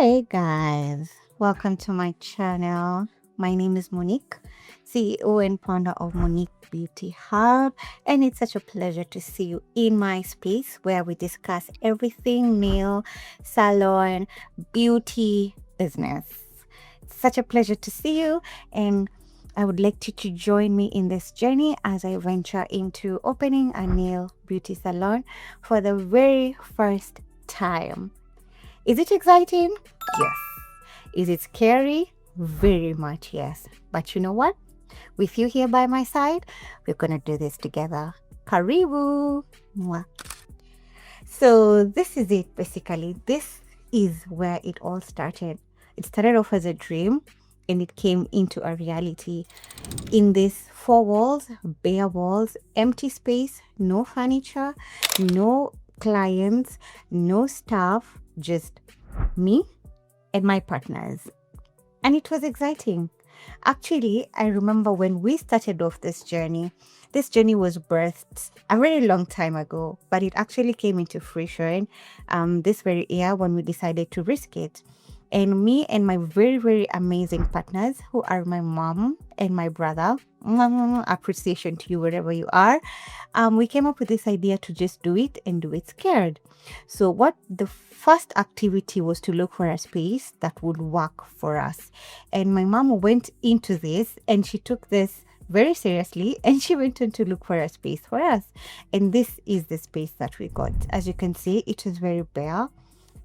Hey guys, welcome to my channel. My name is Monique, CEO and founder of Monique Beauty Hub, and it's such a pleasure to see you in my space where we discuss everything nail, salon, beauty, business. It's such a pleasure to see you, and I would like you to join me in this journey as I venture into opening a nail beauty salon for the very first time. Is it exciting? Yes. Is it scary? Very much yes. But you know what? With you here by my side, we're going to do this together. Karibu! Mwah. So this is it basically. This is where it all started. It started off as a dream and it came into a reality. In these four walls, bare walls, empty space, no furniture, no clients, no staff, just me and my partners. And it was exciting. Actually, I remember when we started off this journey was birthed a very long time ago, but it actually came into fruition this very year when we decided to risk it. And me and my very, very amazing partners, who are my mom and my brother, appreciation to you wherever you are, we came up with this idea to just do it and do it scared. So what the first activity was to look for a space that would work for us. And my mom went into this and she took this very seriously and she went on to look for a space for us. And this is the space that we got. As you can see, it was very bare.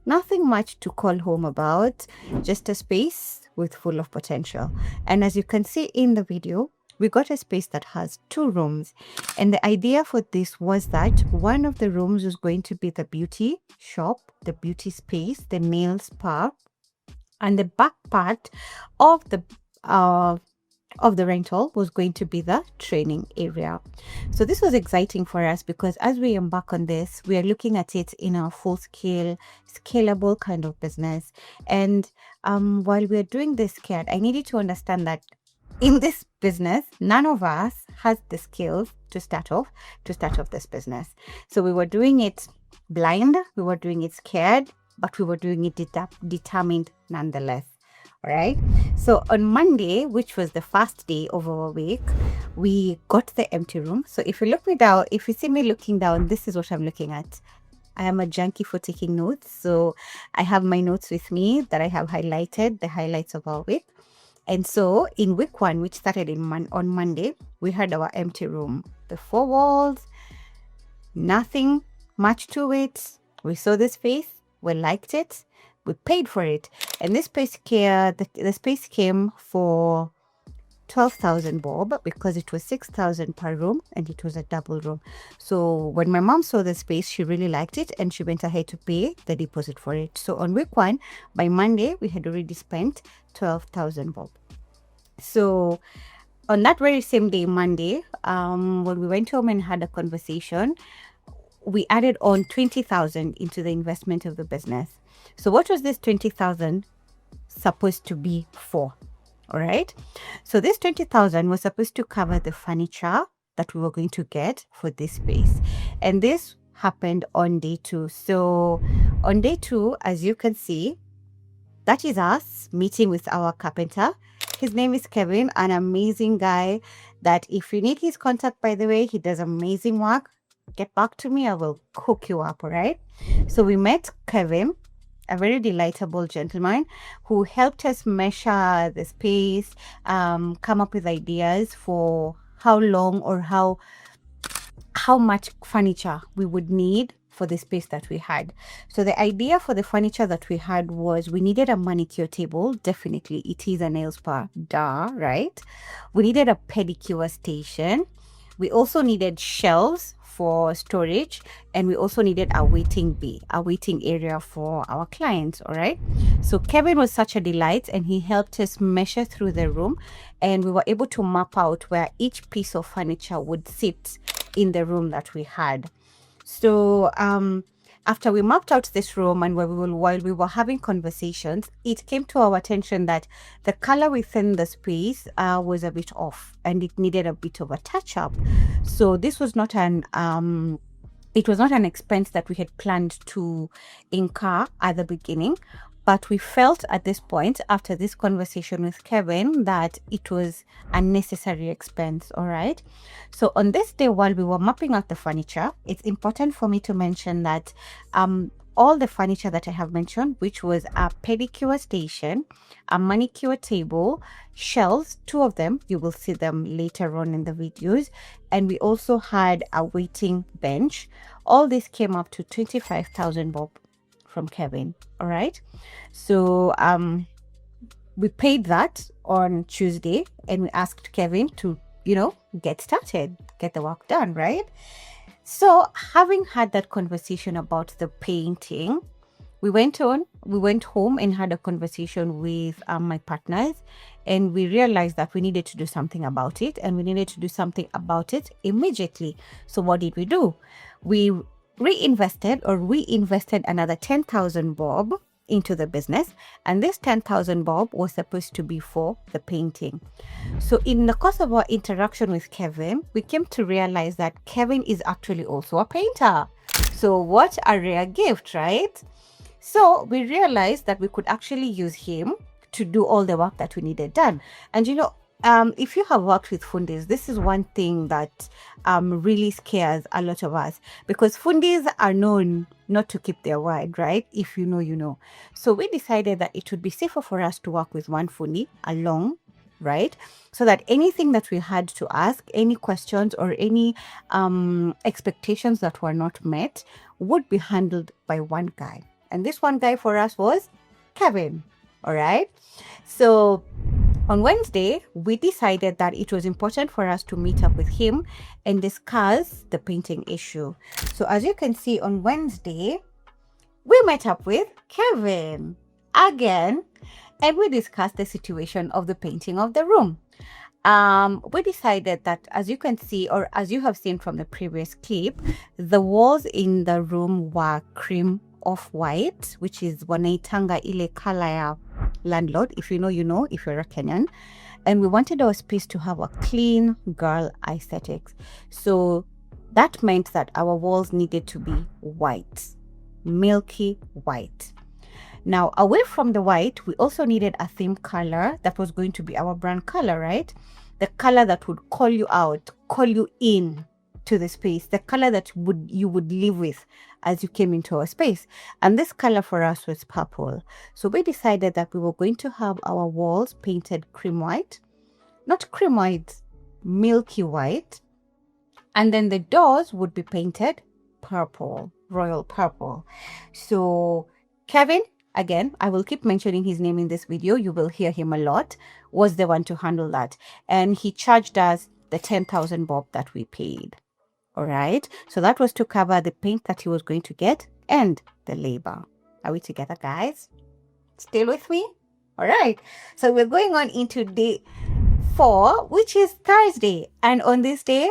Nothing much to call home about, just a space with full of potential. And as you can see in the video, we got a space that has 2 rooms. And the idea for this was that one of the rooms was going to be the beauty shop, the beauty space, the nail spa, and the back part of the rental was going to be the training area. So this was exciting for us because as we embark on this, we are looking at it in a full scale, scalable kind of business. And while we are doing this scared, I needed to understand that in this business, none of us has the skills to start off this business. So we were doing it blind, we were doing it scared, but we were doing it determined nonetheless. All right. So on Monday, which was the first day of our week, we got the empty room. So if you look me down, if you see me looking down, this is what I'm looking at. I am a junkie for taking notes. So I have my notes with me that I have highlighted, the highlights of our week. And so in week 1, which started on Monday, we had our empty room. The 4 walls, nothing much to it. We saw the space, we liked it. We paid for it, and this space the space came for 12,000 bob because it was 6,000 per room and it was a double room. So when my mom saw the space, she really liked it and she went ahead to pay the deposit for it. So on week 1, by Monday, we had already spent 12,000 bob. So on that very same day, Monday, when we went home and had a conversation, we added on 20,000 into the investment of the business. So what was this 20,000 supposed to be for? All right. So this 20,000 was supposed to cover the furniture that we were going to get for this space. And this happened on day 2. So on day 2, as you can see, that is us meeting with our carpenter. His name is Kevin, an amazing guy that if you need his contact, by the way, he does amazing work. Get back to me. I will hook you up. All right. So we met Kevin, a very delightful gentleman who helped us measure the space, come up with ideas for how long or how much furniture we would need for the space that we had. So the idea for the furniture that we had was we needed a manicure table. Definitely, it is a nail spa, duh, right? We needed a pedicure station. We also needed shelves for storage, and we also needed a waiting area for our clients. All right. So Kevin was such a delight and he helped us measure through the room, and we were able to map out where each piece of furniture would sit in the room that we had. So after we mapped out this room and while we were having conversations, it came to our attention that the color within the space was a bit off and it needed a bit of a touch up. So this was not an expense that we had planned to incur at the beginning. But we felt at this point, after this conversation with Kevin, that it was unnecessary expense. All right. So on this day, while we were mapping out the furniture, it's important for me to mention that all the furniture that I have mentioned, which was a pedicure station, a manicure table, shelves, two of them, you will see them later on in the videos, and we also had a waiting bench. All this came up to 25,000 bob from Kevin. All right. So we paid that on Tuesday, and we asked Kevin to, get started, get the work done, right? So having had that conversation about the painting, we went home and had a conversation with my partners, and we realized that we needed to do something about it, and we needed to do something about it immediately. So what did we do? We reinvested another 10,000 bob into the business, and this 10,000 bob was supposed to be for the painting. So in the course of our interaction with Kevin, we came to realize that Kevin is actually also a painter. So what a rare gift, right? So we realized that we could actually use him to do all the work that we needed done. And if you have worked with fundis, this is one thing that really scares a lot of us, because fundis are known not to keep their word, right? If you know, you know. So we decided that it would be safer for us to work with one fundi along, right? So that anything that we had to ask, any questions or any expectations that were not met would be handled by one guy. And this one guy for us was Kevin, all right? So on Wednesday, we decided that it was important for us to meet up with him and discuss the painting issue. So as you can see, on Wednesday, we met up with Kevin again, and we discussed the situation of the painting of the room. We decided that, as you can see, or as you have seen from the previous clip, the walls in the room were cream off-white, which is wanaitanga ile color ya landlord. If you know, you know, if you're a Kenyan. And we wanted our space to have a clean girl aesthetics. So that meant that our walls needed to be white, milky white. Now, away from the white, we also needed a theme color that was going to be our brand color, right? The color that would call you out, call you in to the space, the color that you would live with as you came into our space. And this color for us was purple. So we decided that we were going to have our walls painted cream white, not cream white, milky white. And then the doors would be painted purple, royal purple. So Kevin, again, I will keep mentioning his name in this video, you will hear him a lot, was the one to handle that. And he charged us the 10,000 bob that we paid. All right. So that was to cover the paint that he was going to get and the labor. Are we together, guys? Still with me? All right. So we're going on into day 4, which is Thursday. And on this day,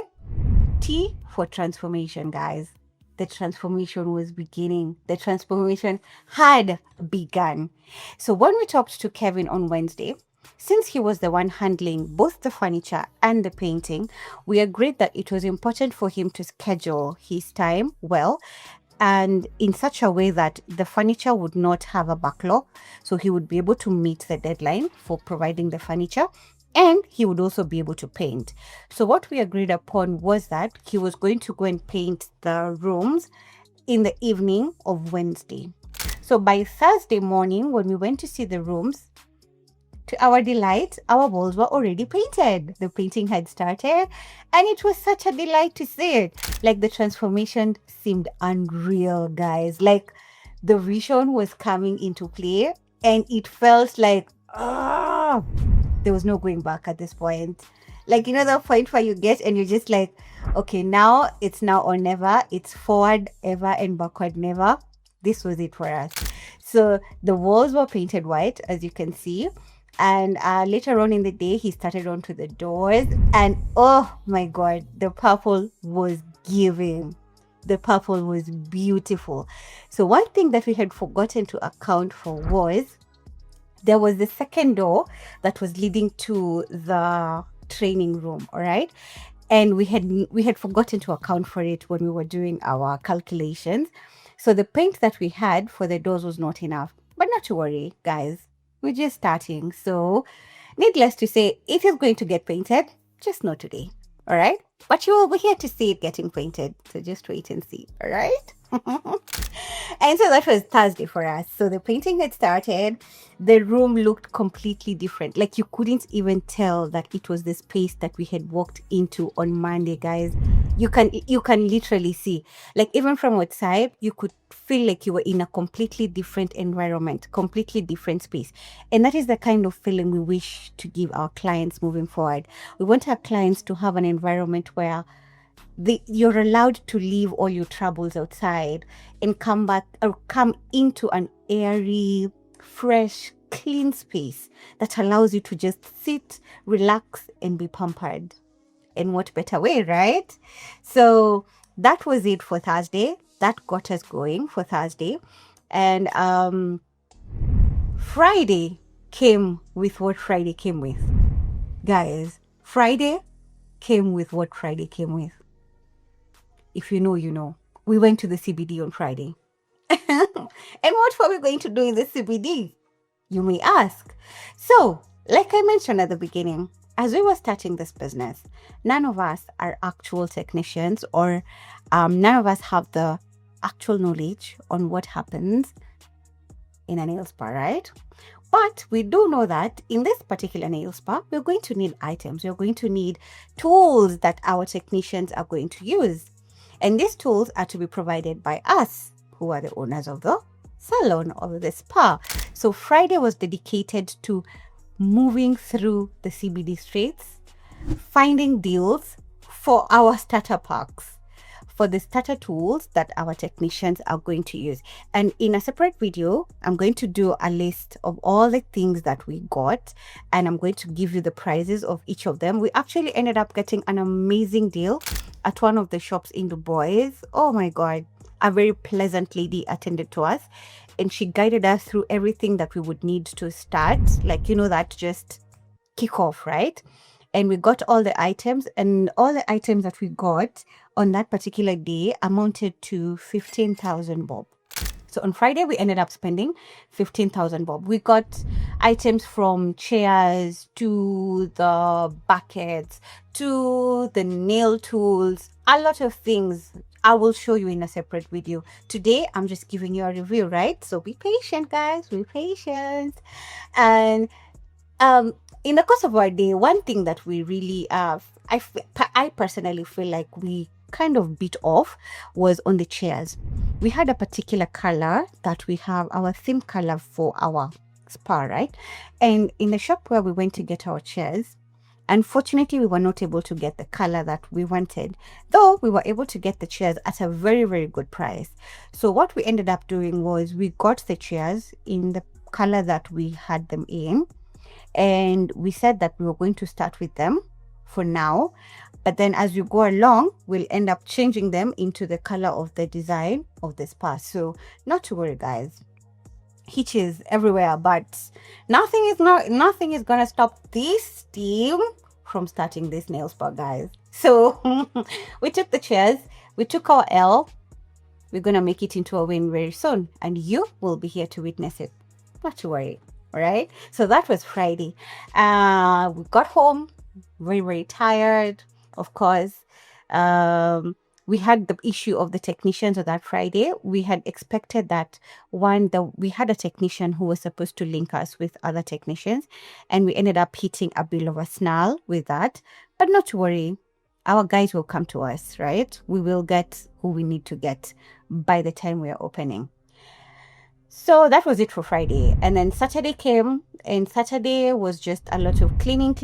T for transformation, guys. The transformation was beginning. The transformation had begun. So when we talked to Kevin on Wednesday, since he was the one handling both the furniture and the painting, we agreed that it was important for him to schedule his time well and in such a way that the furniture would not have a backlog. So he would be able to meet the deadline for providing the furniture, and he would also be able to paint. So what we agreed upon was that he was going to go and paint the rooms in the evening of Wednesday. So by Thursday morning, when we went to see the rooms, to our delight, our walls were already painted. The painting had started, and it was such a delight to see it. Like, the transformation seemed unreal, guys. Like, the vision was coming into play, and it felt like, there was no going back at this point. Like, the point where you get and you're just like, okay, now it's now or never. It's forward ever and backward never. This was it for us. So the walls were painted white, as you can see. And later on in the day, he started onto the doors. And oh my God, the purple was giving. The purple was beautiful. So one thing that we had forgotten to account for was there was the second door that was leading to the training room, all right? And we had forgotten to account for it when we were doing our calculations. So the paint that we had for the doors was not enough. But not to worry, guys. We're just starting. So, needless to say, it is going to get painted, just not today. All right? But you will be here to see it getting painted. So just wait and see. All right? And so that was Thursday for us. So the painting had started. The room looked completely different. Like you couldn't even tell that it was the space that we had walked into on Monday, guys. You can literally see. Like even from outside, you could feel like you were in a completely different environment, completely different space. And that is the kind of feeling we wish to give our clients moving forward. We want our clients to have an environment where you're allowed to leave all your troubles outside and come back or come into an airy, fresh, clean space that allows you to just sit, relax, and be pampered. In what better way, right? So that was it for Thursday. That got us going for Thursday. And Friday came with what Friday came with. Guys, Friday came with what Friday came with. If you know, you know. We went to the CBD on Friday. And what were we going to do in the CBD? You may ask. So, like I mentioned at the beginning, as we were starting this business, none of us are actual technicians or none of us have the actual knowledge on what happens in a nail spa, right? But we do know that in this particular nail spa, we're going to need items. We're going to need tools that our technicians are going to use. And these tools are to be provided by us, who are the owners of the salon or the spa. So Friday was dedicated to moving through the CBD streets, finding deals for our starter packs, for the starter tools that our technicians are going to use. And in a separate video, I'm going to do a list of all the things that we got, and I'm going to give you the prices of each of them. We actually ended up getting an amazing deal at one of the shops in Dubai. Oh my God, a very pleasant lady attended to us, and she guided us through everything that we would need to start. Like, you know, that just kick off, right? And we got all the items, and all the items that we got on that particular day amounted to 15,000 bob. So on Friday, we ended up spending 15,000 bob. We got items from chairs to the buckets to the nail tools, a lot of things. I will show you in a separate video. Today, I'm just giving you a review, right? So be patient, guys. Be patient. And in the course of our day, one thing that we really, I personally feel like we kind of bit off was on the chairs. We had a particular color that we have, our theme color for our spa, right? And in the shop where we went to get our chairs, unfortunately, we were not able to get the color that we wanted, though we were able to get the chairs at a very, very good price. So what we ended up doing was we got the chairs in the color that we had them in, and we said that we were going to start with them for now, but then as you go along, we'll end up changing them into the color of the design of the spa. So not to worry, guys. Hitches everywhere, but nothing is gonna stop this team from starting this nail spa, guys. So we took the chairs, we took our L, we're gonna make it into a win very soon, and you will be here to witness it. Not to worry. All right, so that was Friday. We got home very, very tired, of course. We had the issue of the technicians on that Friday. We had expected that we had a technician who was supposed to link us with other technicians, and we ended up hitting a bit of a snarl with that. But not to worry, our guys will come to us, right? We will get who we need to get by the time we are opening. So that was it for Friday. And then Saturday came, and Saturday was just a lot of cleaning.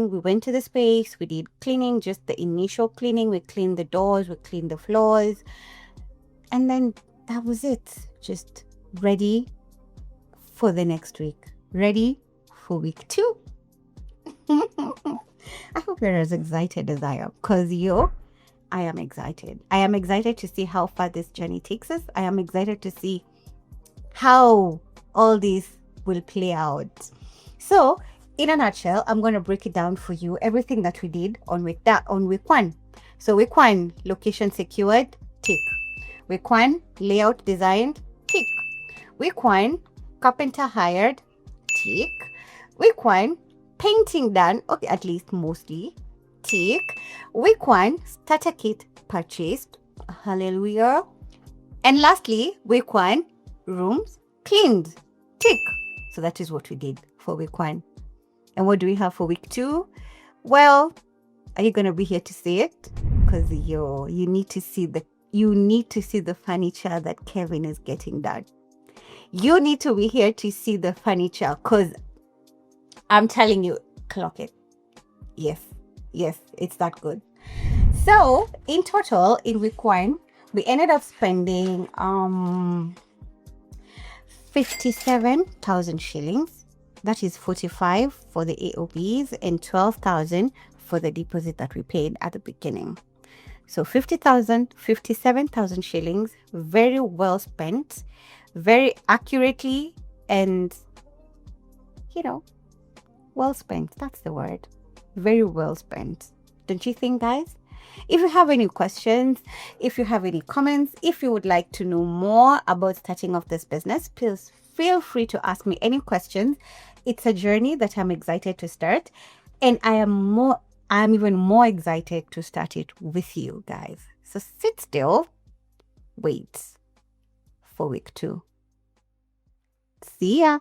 We went to the space, we did cleaning, just the initial cleaning. We cleaned the doors, we cleaned the floors. And then that was it. Just ready for the next week. Ready for week 2. I hope you're as excited as I am, because I am excited. I am excited to see how far this journey takes us. I am excited to see how all this will play out. So in a nutshell, I'm going to break it down for you, everything that we did on week 1. So week 1, location secured, tick. Week 1, layout designed, tick. Week 1, Carpenter hired. Tick. Week 1, painting done. Okay, at least mostly. Tick. Week 1, starter kit purchased. Hallelujah. And lastly, week 1, rooms cleaned. Tick. So that is what we did for week 1. And what do we have for week 2? Well, are you gonna be here to see it? Because you need to see the furniture that Kevin is getting done. You need to be here to see the furniture, because I'm telling you, clock it. Yes, it's that good. So in total, in week 1, we ended up spending 57,000 shillings. That is 45 for the AOBs and 12,000 for the deposit that we paid at the beginning. So 57,000 shillings, very well spent, very accurately, and well spent. That's the word. Very well spent. Don't you think, guys? If you have any questions, if you have any comments, if you would like to know more about starting off this business, please feel free to ask me any questions. It's a journey that I'm excited to start, and I'm even more excited to start it with you guys. So sit still, wait for week 2. See ya.